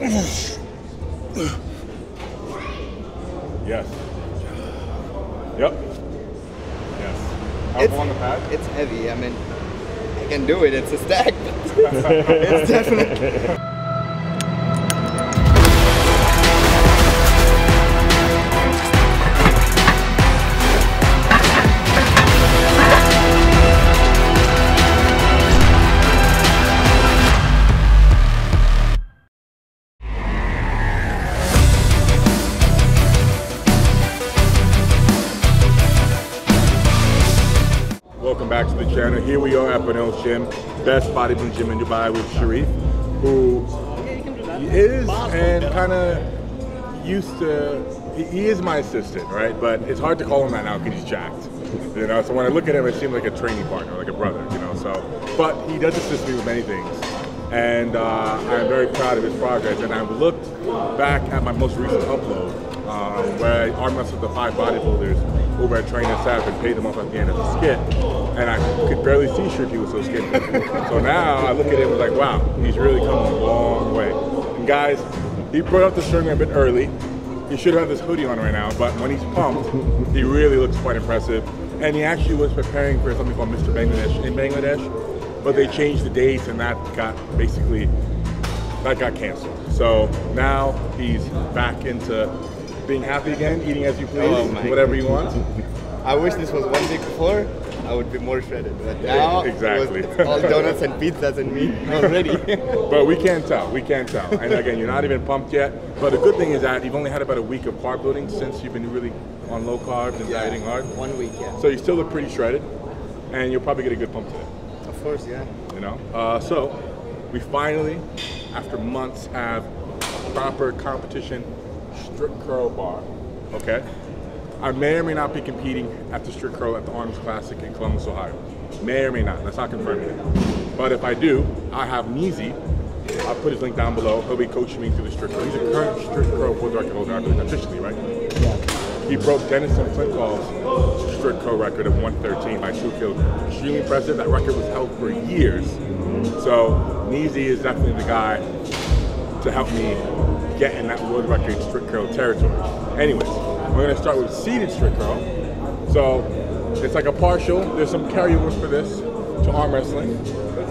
Yes. Yep. Yes. How long the pad? It's heavy. I mean, I can do it. It's a stack. But it's definitely. Welcome back to the channel. Here we are at Bonel's Gym, best bodybuilding gym in Dubai, with Sharif, who is and kind of used to, he is my assistant, right? But it's hard to call him that now because he's jacked, you know? So when I look at him, it seems like a training partner, like a brother, you know? So, but he does assist me with many things. And I'm very proud of his progress. And I've looked back at my most recent upload, where I arm wrestled the 5 bodybuilders over at Train SF and paid them off at the end of the skit. And I could barely see Sharif, he was so skinny. So now I look at him and like, wow, he's really come a long way. And guys, he brought up the string a bit early. He should have this hoodie on right now, but when he's pumped, he really looks quite impressive. And he actually was preparing for something called Mr. Bangladesh in Bangladesh, but they changed the dates and that got canceled. So now he's back into being happy again, eating as you please, whatever you want. I wish this was 1 week before. I would be more shredded, but now exactly. It's all donuts and pizzas and me already. But we can't tell, we can't tell. And again, you're not even pumped yet. But the good thing is that you've only had about a week of carb loading since you've been really on low carbs and dieting hard. 1 week, yeah. So you still look pretty shredded, and you'll probably get a good pump today. Of course, yeah. You know? So we finally, after months, have proper competition strict curl bar, okay? I may or may not be competing at the strict curl at the Arnold's Classic in Columbus, Ohio. May or may not, let's not confirm it. But if I do, I have Neezy. I'll put his link down below. He'll be coaching me through the strict curl. He's a current strict curl world record holder, I believe, officially, right? Yeah. He broke Denison Flinthall's strict curl record of 113 by 2 kilograms. Extremely impressive. That record was held for years. So Neezy is definitely the guy to help me get in that world record strict curl territory. Anyways, we're gonna start with seated strict curl. So it's like a partial. There's some carryovers for this to arm wrestling,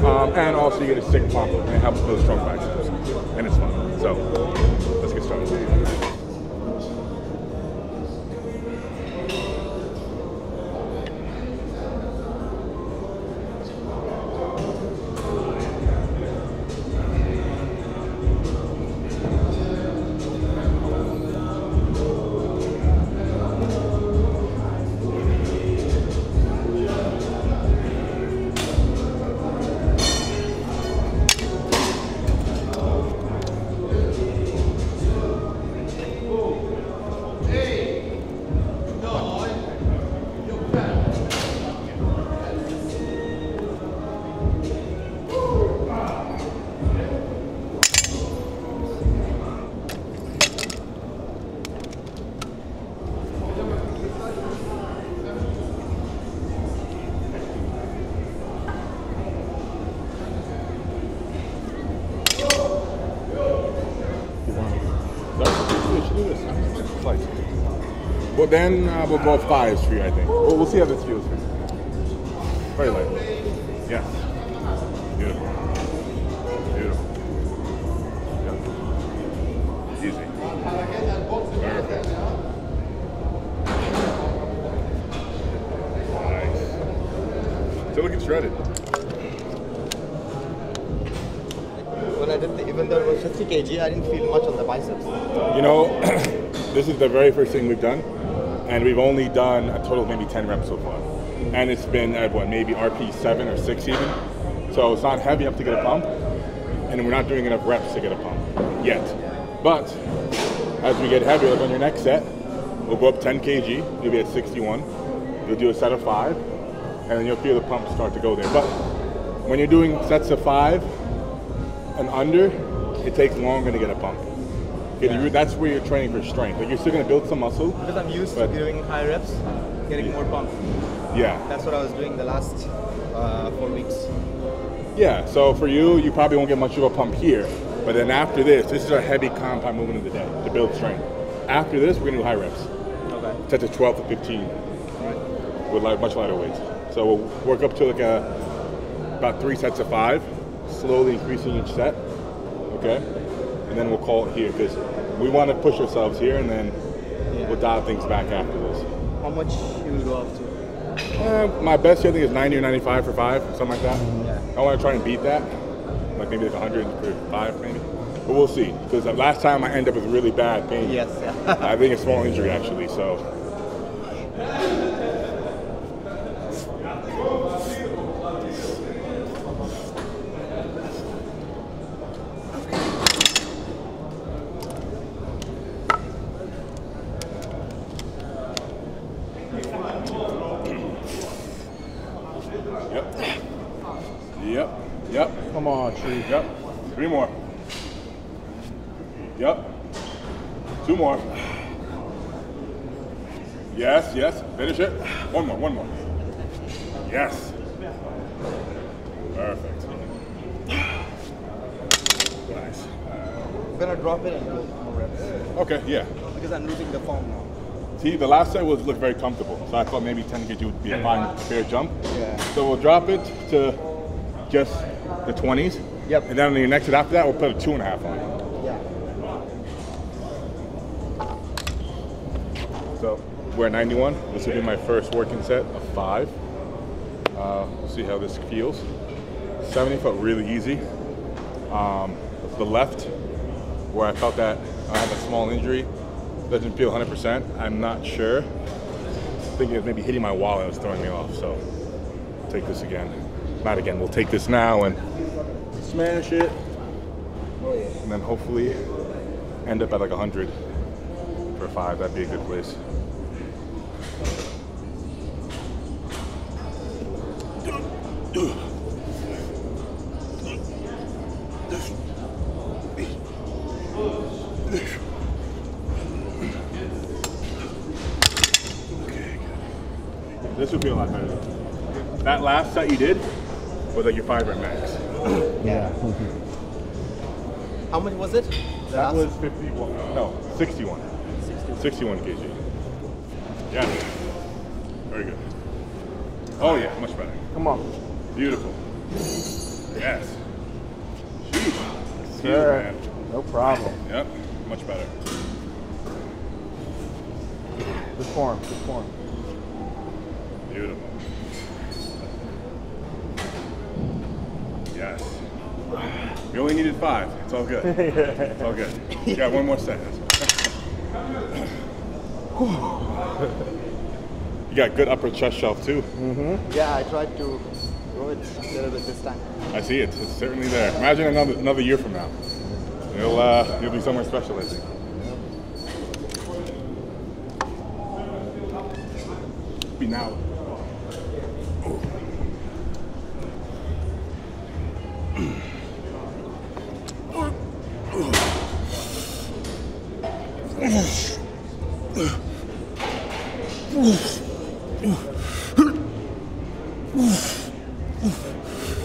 and also you get a sick pump, and it helps build strong biceps, and it's fun. So let's get started. Well, then we'll go 5s for you, I think. We'll see how this feels for you. Very light. Yes. Beautiful. Beautiful. Yep. Easy. Perfect. Nice. Still looking shredded. When I did, even though it was 50 kg, I didn't feel much on the biceps. You know, this is the very first thing we've done. And we've only done a total of maybe 10 reps so far. And it's been at what, maybe RP 7 or 6 even. So it's not heavy enough to get a pump. And we're not doing enough reps to get a pump yet. But as we get heavier, like on your next set, we'll go up 10 kg, you'll be at 61. You'll do a set of 5, and then you'll feel the pump start to go there. But when you're doing sets of 5 and under, it takes longer to get a pump. Yeah. That's where you're training for strength. Like you're still going to build some muscle. Because I'm used to doing high reps, getting more pump. Yeah. That's what I was doing the last 4 weeks. Yeah, so for you, you probably won't get much of a pump here. But then after this is our heavy compound movement of the day to build strength. After this, we're gonna do high reps. Okay. Set to 12 to 15 with much lighter weights. So we'll work up to like about 3 sets of 5, slowly increasing each set. Okay, and then we'll call it here because we want to push ourselves here, and then we'll dial things back after this. How much you will go up to? My best here, I think, is 90 or 95 for 5, something like that. Yeah. I want to try and beat that, like maybe like 100 for 5, maybe. But we'll see, because last time I ended up with really bad pain. Yes. I think a small injury actually. So. Yep. Come on, Tree. Yep. 3 more. Yep. 2 more. Yes. Finish it. 1 more. Yes. Perfect. Nice. I'm gonna drop it and go more reps. Okay, yeah. Because I'm losing the form now. See, the last set looked very comfortable, so I thought maybe 10 kg would be a fine, fair jump. Yeah. So we'll drop it to just the 20s. Yep. And then on the next set after that, we'll put a 2.5 on it. Yeah. So we're at 91. This will be my first working set of 5. We'll see how this feels. 70 felt really easy. The left, where I felt that I had a small injury, doesn't feel 100%. I'm not sure. Thinking of maybe hitting my wall and it was throwing me off. So take this again. Not again. We'll take this now and smash it, and then hopefully end up at like 100 for 5. That'd be a good place. This would be a lot better. That last set you did was like your 5 rep max. Yeah. How much was it? That was 51. No, 61. 61 kg. Yeah. Very good. Oh yeah, much better. Come on. Beautiful. Yes. Jeez. Sure. Man. No problem. Yep. Much better. Good form. Beautiful. Yes. We only needed 5. It's all good. It's all good. You got 1 more set. You got good upper chest shelf too. Yeah, I tried to go it a little bit this time. I see it. It's certainly there. Imagine another year from now. You'll be somewhere special, I think. Be now.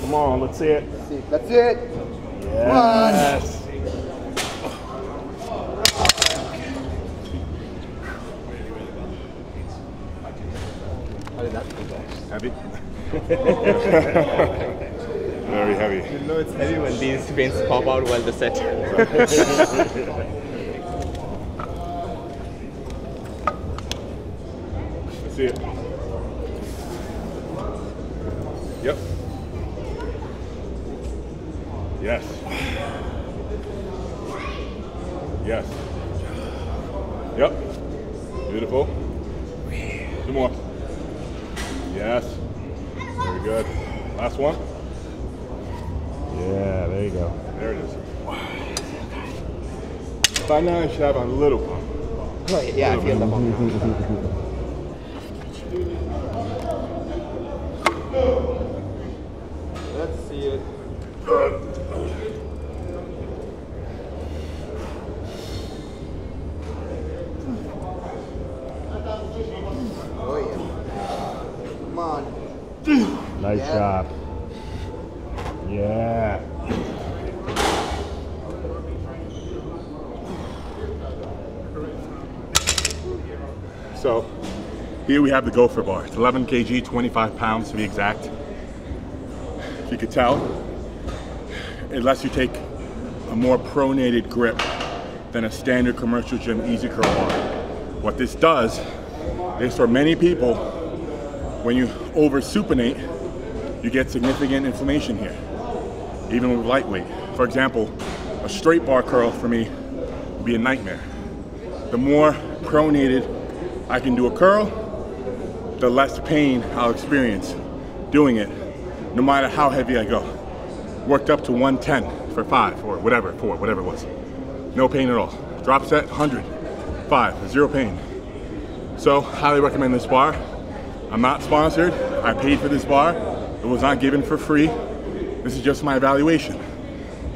Come on, let's see it. That's it. Yes. How did that feel? Heavy? Very heavy. You know it's heavy when these veins pop out while the set. Let's see it. Yep. Yes. Yes. Yep. Beautiful. 2 more. Yes. Very good. Last one. Yeah, there you go. There it is. By now I should have a little pump. Oh, yeah, I feel the pump. Let's see it. Oh yeah. Come on. Nice job. Yeah. So here we have the Gopher bar. It's 11 kg, 25 pounds to be exact. If you could tell, unless you take a more pronated grip than a standard commercial gym easy curl bar. What this does is for many people, when you over supinate, you get significant inflammation here, even with lightweight. For example, a straight bar curl for me would be a nightmare. The more pronated I can do a curl, the less pain I'll experience doing it, no matter how heavy I go. Worked up to 110 for 5 or whatever, 4, whatever it was. No pain at all. Drop set, 100, 5, 0 pain. So, highly recommend this bar. I'm not sponsored. I paid for this bar. It was not given for free. This is just my evaluation.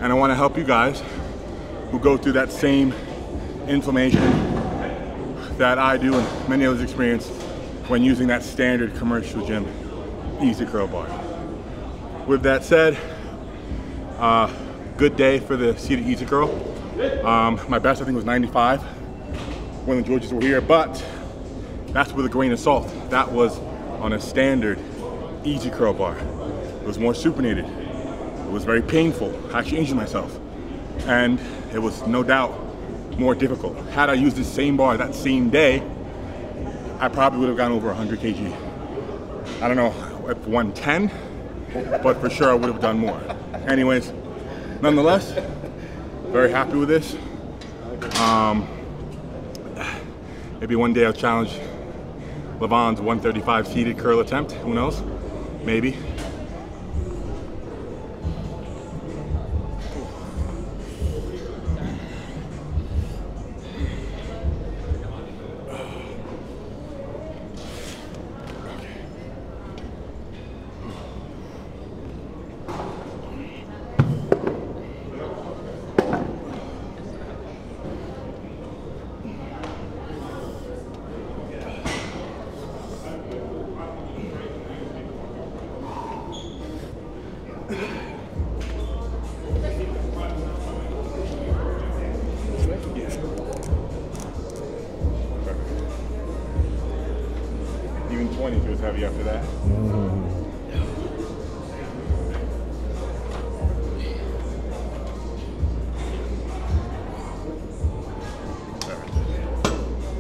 And I want to help you guys who go through that same inflammation that I do and many others experience when using that standard commercial gym easy curl bar. With that said, good day for the seated easy curl. My best I think was 95 when the Georges were here, but that's with a grain of salt. That was on a standard easy curl bar. It was more supinated. It was very painful. I actually injured myself. And it was no doubt more difficult. Had I used the same bar that same day, I probably would have gone over 100 kg. I don't know if 110, but for sure I would have done more. Anyways, nonetheless, very happy with this. Maybe one day I'll challenge Levon's 135 seated curl attempt. Who knows? Maybe. Even 20 feels heavy after that.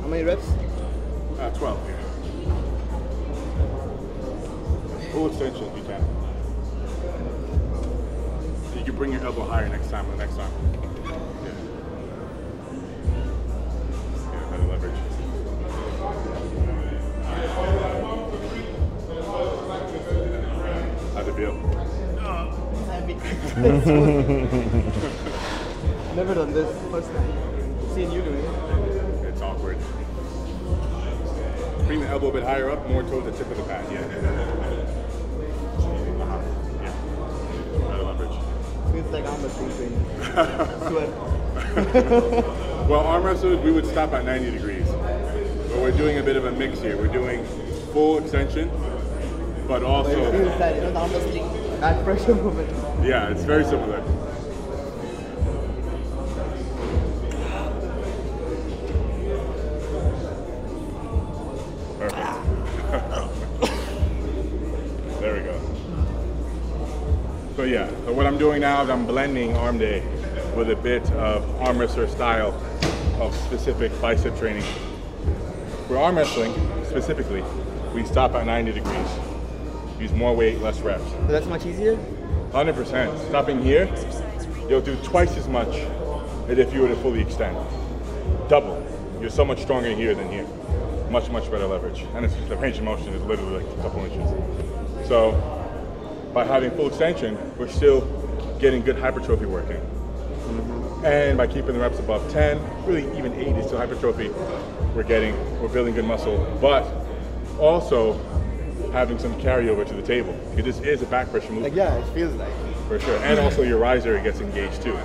How many reps? 12 here. Full extension if you can. You can bring your elbow higher next time. Yeah. Yeah, better leverage. How's it feel? Heavy. Never done this. First time. Seen you doing it. It's awkward. Bring the elbow a bit higher up, more towards the tip of the pad. Yeah. Yeah. Better leverage. Feels like I'm a Sweat. Well, arm wrestlers, we would stop at 90 degrees. But we're doing a bit of a mix here. We're doing full extension, but also... It feels that, the arm wrestling, that pressure movement. Yeah, it's very similar. There we go. So yeah, so what I'm doing now is I'm blending arm day with a bit of arm wrestler style of specific bicep training. For arm wrestling, specifically, we stop at 90 degrees. Use more weight, less reps. So that's much easier? 100%. Stopping here, you'll do twice as much as if you were to fully extend. Double. You're so much stronger here than here. Much, much better leverage. And it's, the range of motion is literally like a couple inches. So by having full extension, we're still getting good hypertrophy working. And by keeping the reps above 10, really even 8 is still hypertrophy, we're building good muscle, but also having some carryover to the table. Because this is a back pressure movement. Like, yeah, it feels like. For sure. And also your riser gets engaged too.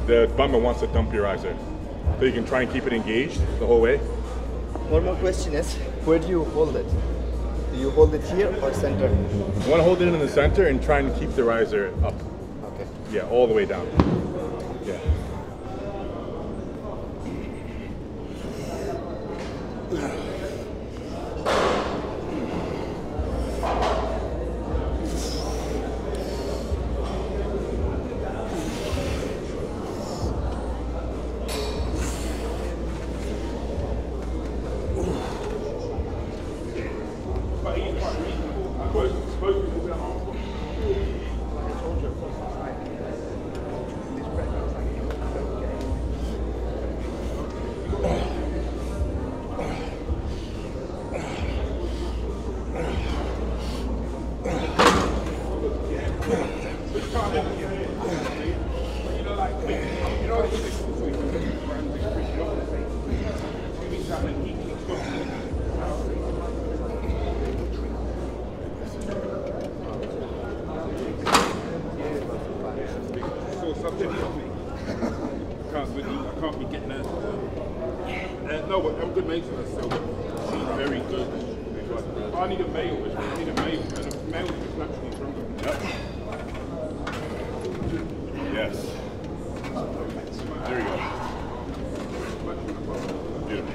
The bumper wants to dump your riser. So you can try and keep it engaged the whole way. One more question is, where do you hold it? Do you hold it here or center? You want to hold it in the center and try and keep the riser up. Okay. Yeah, all the way down. Yeah. something for me. I can't be getting that. No, but I'm good mates with her, so she's very good. I need a male, I need a male, and a male is naturally stronger. Yep. Yes. There you go. Beautiful.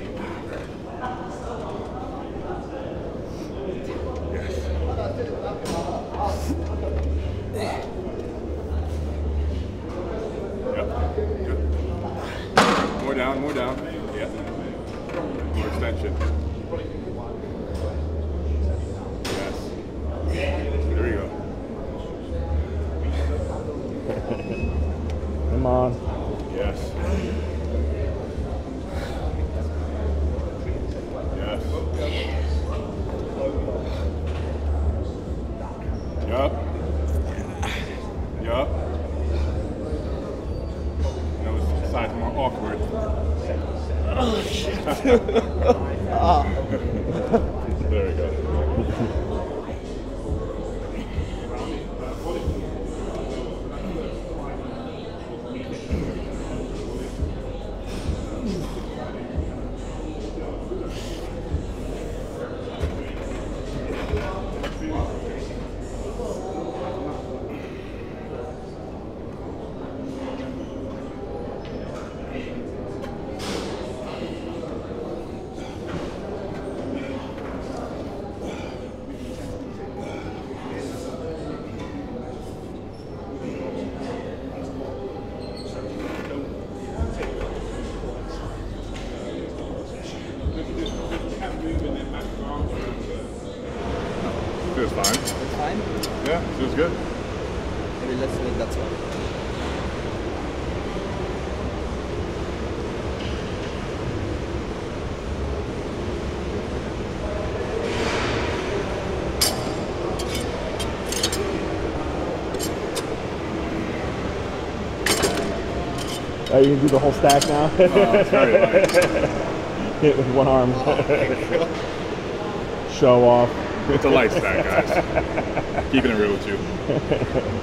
Yes. Yep. Good. More down, more down. Yeah. More extension. Yes. There you go. Come on. Yes. Yes. Yup. Yup. That was size more awkward. Oh shit. There we go. Feels fine. It's fine. Yeah, feels good. Maybe let's make that one. Oh, you can do the whole stack now? It's very light. Hit with one arm. Show off. It's a light stack, guys. Keeping it real with you.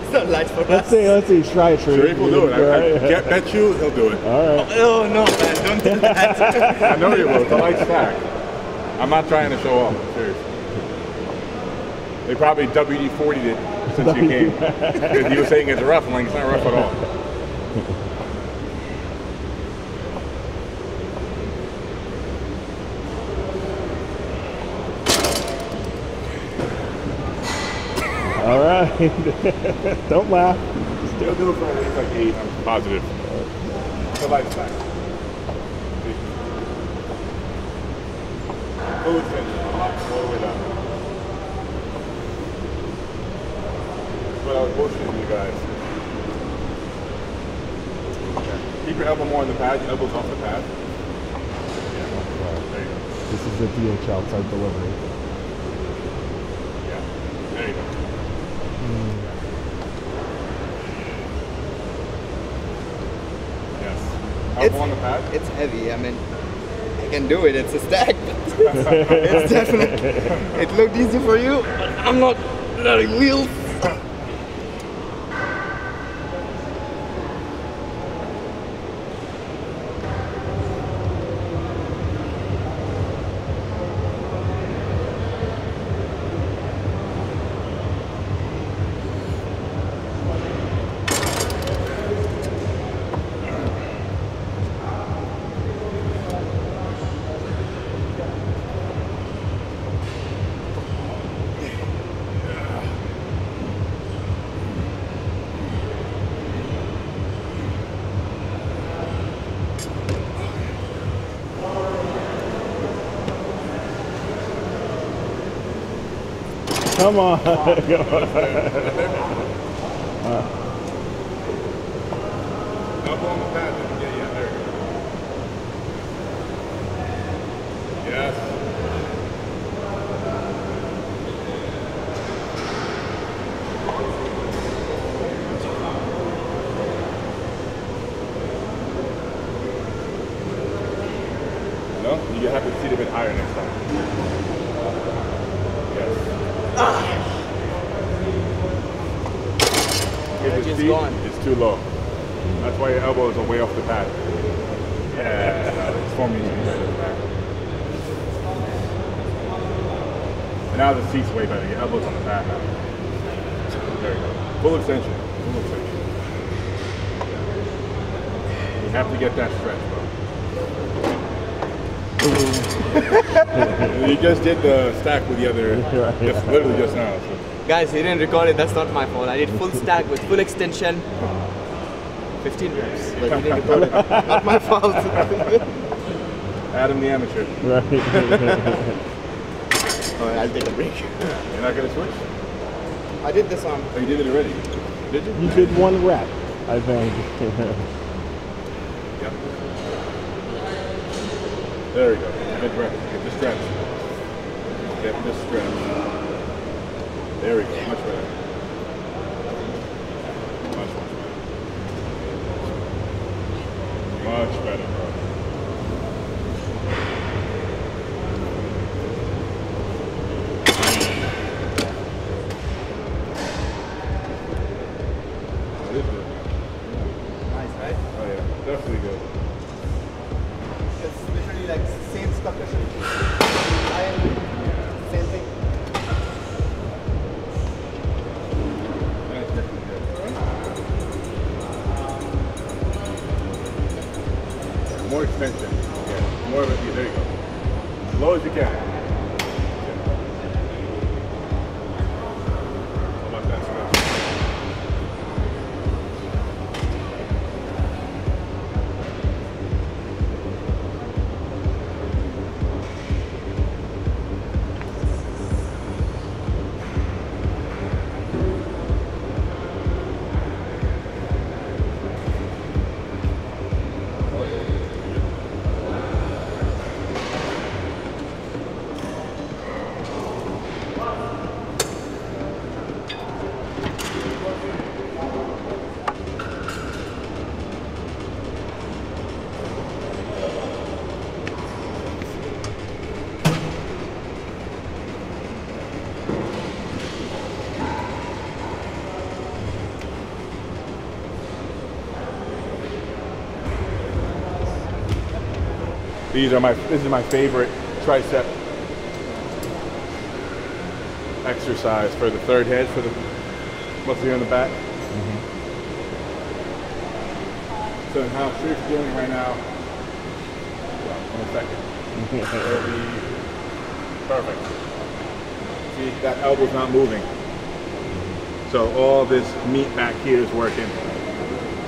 It's not light for Let's us. see, try it, Sharif. Sharif will do it. All right. Bet you he'll do it. All right. Oh no, man, don't do that. I know you will. It's a light stack. I'm not trying to show off. Seriously. They probably WD-40'd it since you came. Because you were saying it's rough. I'm like, it's not rough at all. All right. Don't laugh. Still do it for at least like 8. I'm positive. It's a light stack. Full extension. All the way down. That's what I was motioning you guys. Okay. Keep your elbow more on the pad. Your elbow's off the pad. Yeah. There you go. This is a DHL type delivery. Yeah. There you go. Yes. Elbow on the pad. It's heavy. I mean, I can do it. It's a stack. It's definitely. It looked easy for you, but I'm not letting wheels. Come on. Elbow on the pad. Yeah, there you go. Yes. No? You have to seat a bit higher next time. Yes. Energy's Seat gone. is too low. That's why your elbows are way off the pad. Yeah, it's forming right at the back. And now the seat's way better. Your elbows on the pad now. There you go. Full extension. Full extension. You have to get that stretch, bro. You just did the stack with the other, just literally just now. So. Guys, he didn't record it. That's not my fault. I did full stack with full extension. 15 reps, but he didn't record it. Not my fault. Adam the amateur. Right. Alright, I'll take a break. You're not gonna switch? I did this one. Oh, you did it already? Did you? You did one rep, I think. Yep. There we go. Good rep. Get the stretch. Get the stretch. There we go. Much better. Much better. Much better, bro. It is good. Nice, right? Oh yeah, definitely good. It's literally like same stuff cushion. Same thing. That's definitely good. More extension. Yeah. More of it. There you go. As low as you can. Yeah. How about that stretch? This is my favorite tricep exercise for the third head, for the muscle here in the back. So how Sharif's doing right now, well, in a second, it'll be perfect. See, that elbow's not moving. So all this meat back here is working,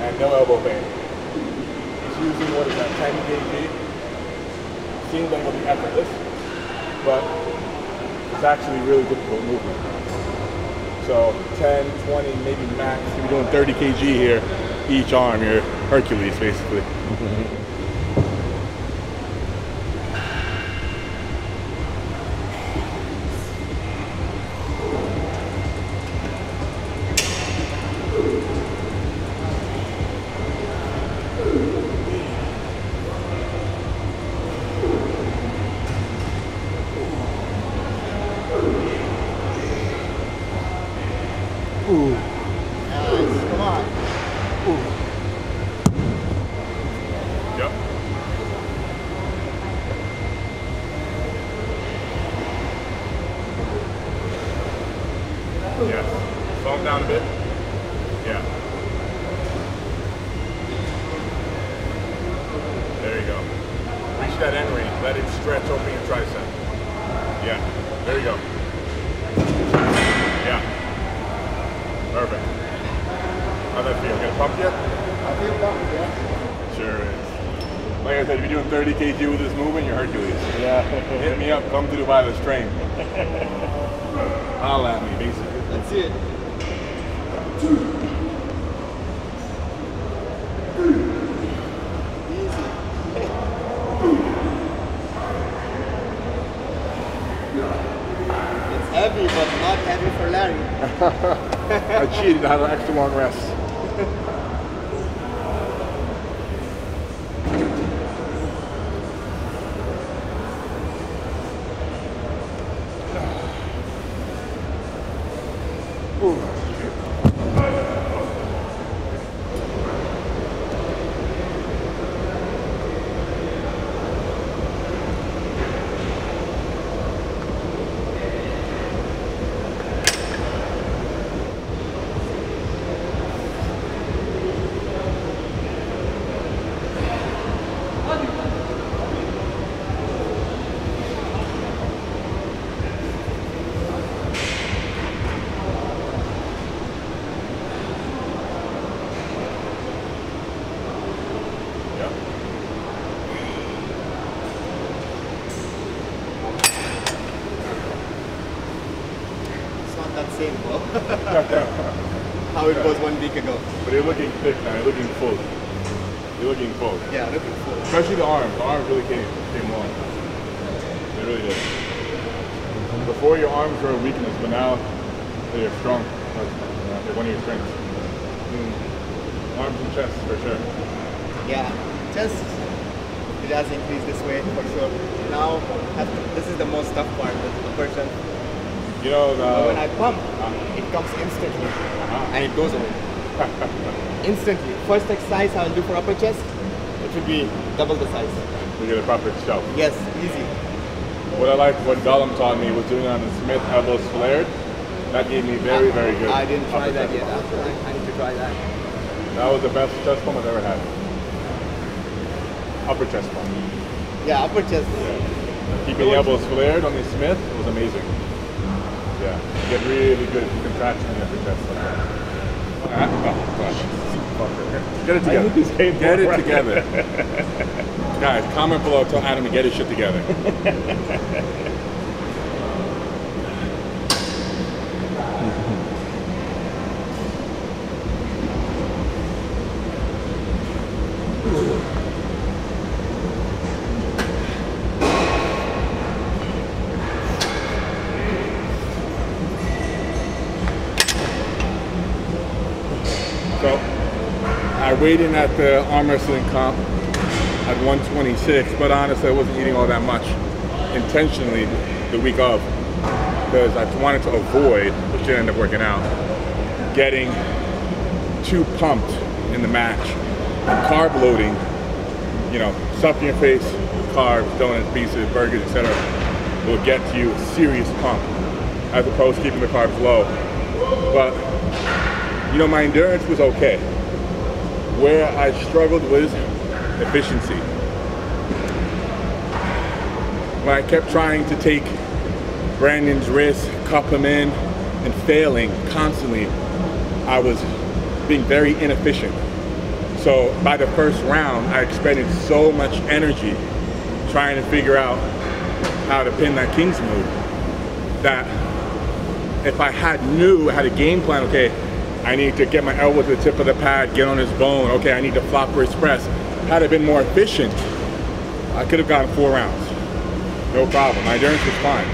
and no elbow pain. It's using, what is that, 10 kg? Seems like it'll be effortless, but it's actually really difficult movement. So 10, 20, maybe max. If you're doing 30 kg here, each arm, you're Hercules basically. Nice, come on. Yep. Yeah. Slow him down a bit. Yeah. There you go. Reach that end range. Let it stretch open your tricep. Yeah. There you go. Yeah. Perfect. How'd that feel? Gonna pump yet? I feel pumped, yeah. Sure is. Like I said, if you're doing 30 kg with this movement, you're Hercules. Yeah. Hit me up, come to Dubai, let's train. Holla at me, basically. Let's see it. Easy. It's heavy, but not heavy for Larry. I cheated, I had an extra long rest. how it was 1 week ago. But you're looking thick now. You're looking full. You're looking full. Yeah, looking full. Especially the arms. The arms really came long. They really did. Before your arms were a weakness, but now they're strong. They're one of your strengths. Arms and chest for sure. Yeah, chest, it has increased this way for sure. Now, this is the most tough part with upper chest. You know, when I pump, it comes instantly and it goes away. Instantly. First exercise I'll do for upper chest, it should be double the size. You get a proper shelf. Yes, easy. What I like, what Gollum taught me was doing on the Smith elbows flared. That gave me very, very good. I didn't try that yet. Pump. I need to try that. That was the best chest pump I've ever had. Upper chest pump. Yeah, upper chest. Yeah. Keeping the elbows flared on the Smith was amazing. Yeah, you get really good contraction in the upper chest. Get it together. Get it together. Guys, comment below, tell Adam to get his shit together. So, I weighed in at the arm wrestling comp at 126, but honestly I wasn't eating all that much intentionally the week of, because I wanted to avoid, which didn't end up working out, getting too pumped in the match. And carb loading, you know, stuff in your face, carbs, donuts, pieces, burgers, etc., will get you a serious pump, as opposed to keeping the carbs low. But you know, my endurance was okay. Where I struggled was efficiency. When I kept trying to take Brandon's wrist, cup him in, and failing constantly, I was being very inefficient. So by the first round, I expended so much energy trying to figure out how to pin that King's move that if I had a game plan, okay, I need to get my elbow to the tip of the pad, get on his bone. Okay, I need to flop for his press. Had I been more efficient, I could have gotten 4 rounds. No problem. My endurance was fine.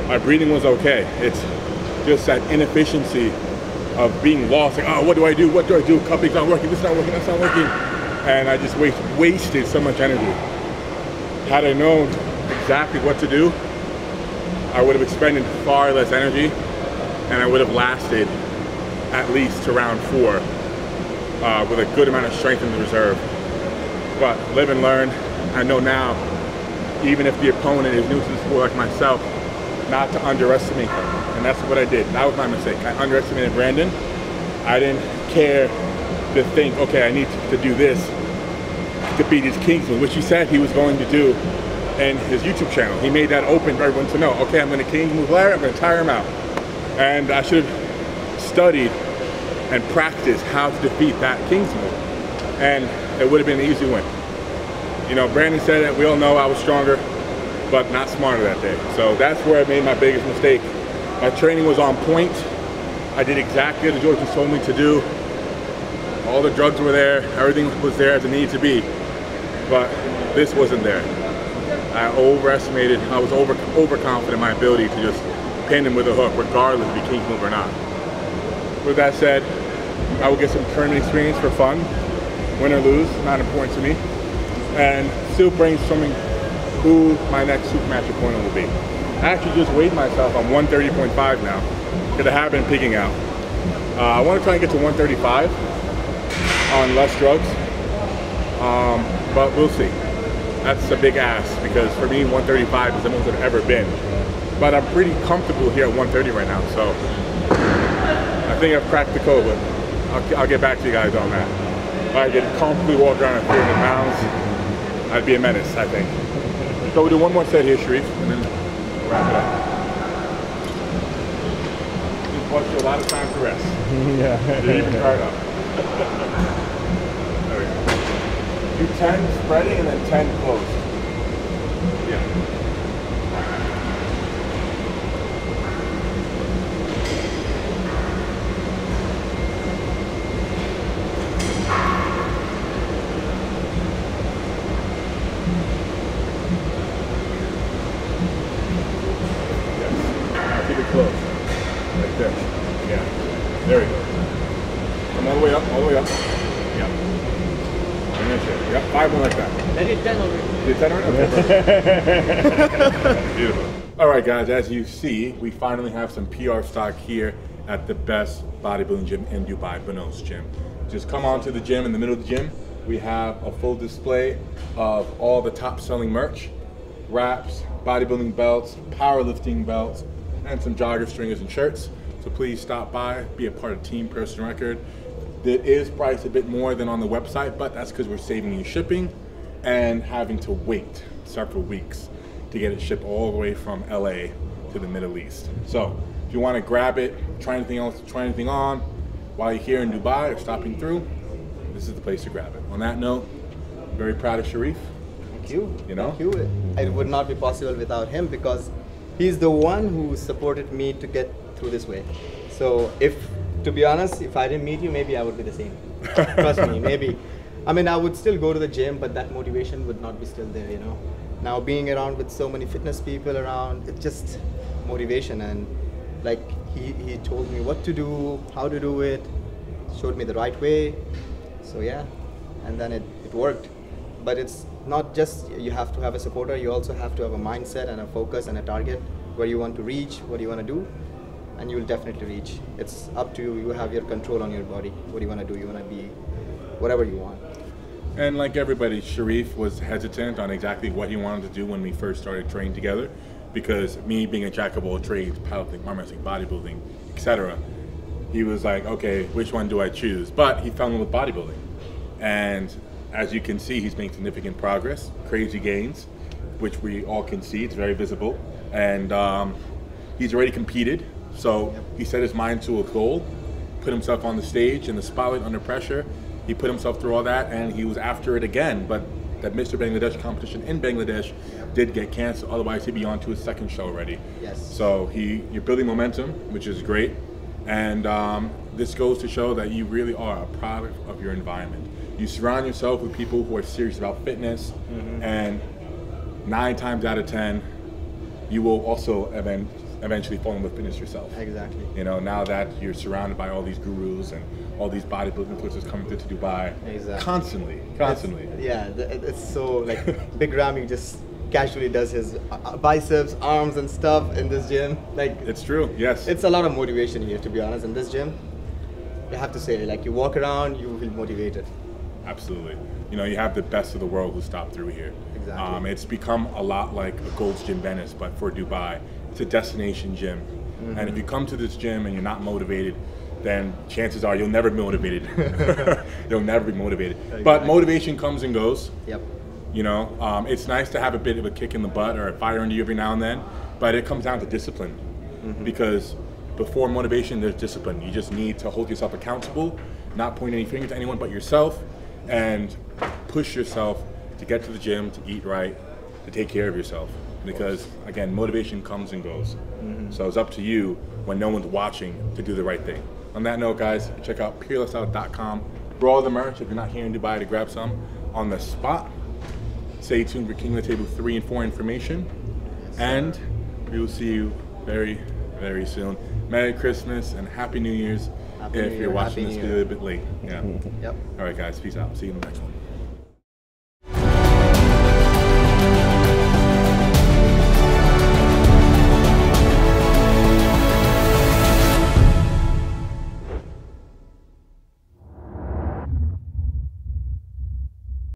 My breathing was okay. It's just that inefficiency of being lost. Like, oh, what do I do? What do I do? Cupping's not working. This is not working. That's not working. And I just wasted so much energy. Had I known exactly what to do, I would have expended far less energy, and I would have lasted at least to round 4 with a good amount of strength in the reserve. But live and learn. I know now, even if the opponent is new to the sport like myself, not to underestimate them. And that's what I did. That was my mistake. I underestimated Brandon. I didn't care to think, okay, I need to do this to beat his Kingsman, which he said he was going to do in his YouTube channel. He made that open for everyone to know, okay, I'm going to King move Larry, I'm going to tire him out. And I should have studied and practiced how to defeat that King's move. And it would have been an easy win. You know, Brandon said that we all know I was stronger, but not smarter that day. So that's where I made my biggest mistake. My training was on point. I did exactly what the Georgians told me to do. All the drugs were there, everything was there as it needed to be. But this wasn't there. I overestimated, I was overconfident in my ability to just pin him with a hook, regardless if he King's move or not. With that said, I will get some tournament experience for fun. Win or lose, not important to me. And still brainstorming who my next super match opponent will be. I actually just weighed myself on 130.5 now, because I have been picking out. I want to try and get to 135 on less drugs, but we'll see. That's a big ask, because for me, 135 is the most I've ever been. But I'm pretty comfortable here at 130 right now, so I think I've cracked the code, but I'll get back to you guys on that. If I could comfortably walk around at 300 pounds, I'd be a menace, I think. So we'll do one more set here, Sharif, and then we'll wrap it up. Just bought you a lot of time to rest. Yeah. You're even tired up. There we go. Do 10 spreading and then 10 closed. Yeah. finish it. Yep, 5 more like that. Let it 10 already. Did 10 already? Okay. Beautiful. All right, guys, as you see, we finally have some PR stock here at the best bodybuilding gym in Dubai, Banos Gym. Just come on to the gym. In the middle of the gym, we have a full display of all the top selling merch, wraps, bodybuilding belts, powerlifting belts, and some jogger stringers and shirts. So please stop by, be a part of Team Person Record. It is priced a bit more than on the website, but that's because we're saving you shipping and having to wait several weeks to get it shipped all the way from LA to the Middle East. So if you want to grab it, try anything else, try anything on while you're here in Dubai or stopping through, this is the place to grab it. On that note, very proud of Sharif. Thank you. You know? Thank you. It would not be possible without him because he's the one who supported me to get through this way. So to be honest, if I didn't meet you, maybe I would be the same. Trust me, maybe. I mean, I would still go to the gym, but that motivation would not be still there, you know. Now being around with so many fitness people around, it's just motivation. And like he told me what to do, how to do it, showed me the right way. So yeah, and then it worked. But it's not just you have to have a supporter, you also have to have a mindset and a focus and a target where you want to reach, what you want to do, and you will definitely reach. It's up to you. You have your control on your body. What do you want to do? You want to be whatever you want. And like everybody, Sharif was hesitant on exactly what he wanted to do when we first started training together, because me being a jack of all trades, powerlifting, arm wrestling, bodybuilding, etc., he was like, okay, which one do I choose? But he fell in love with bodybuilding. And as you can see, he's made significant progress, crazy gains, which we all can see, it's very visible. And he's already competed, so he set his mind to a goal, put himself on the stage in the spotlight under pressure. He put himself through all that, and he was after it again. But that Mr. Bangladesh competition in Bangladesh did get canceled. Otherwise, he'd be on to his second show already. Yes. So you're building momentum, which is great. And this goes to show that you really are a product of your environment. You surround yourself with people who are serious about fitness, and 9 times out of 10, you will also eventually fall in love with fitness yourself. Exactly. You know, now that you're surrounded by all these gurus and all these bodybuilding influencers coming through to Dubai, Exactly. constantly. It's so like Big Ramy just casually does his biceps, arms, and stuff in this gym. Like It's true. Yes. it's a lot of motivation here, to be honest. In this gym, you have to say, like, you walk around, you feel motivated. Absolutely. You know, you have the best of the world who stop through here. Exactly. It's become a lot like a Gold's Gym Venice, but for Dubai. It's a destination gym. And if you come to this gym and you're not motivated, then chances are you'll never be motivated. You'll never be motivated. Exactly. But motivation comes and goes. Yep. You know, it's nice to have a bit of a kick in the butt or a fire under you every now and then, but it comes down to discipline. Because before motivation, there's discipline. You just need to hold yourself accountable, not point any fingers at anyone but yourself, and push yourself to get to the gym, to eat right, to take care of yourself. Because again, motivation comes and goes. So it's up to you when no one's watching to do the right thing. On that note, guys, check out peerlessout.com for all the merch. If you're not here in Dubai to grab some on the spot, stay tuned for King of the Table 3 and 4 information. And we will see you very, very soon. Merry Christmas and Happy New Year's Happy if New you're Year, watching Happy this New video Year. a bit late. Yeah. Yep. All right, guys, peace out. See you in the next one.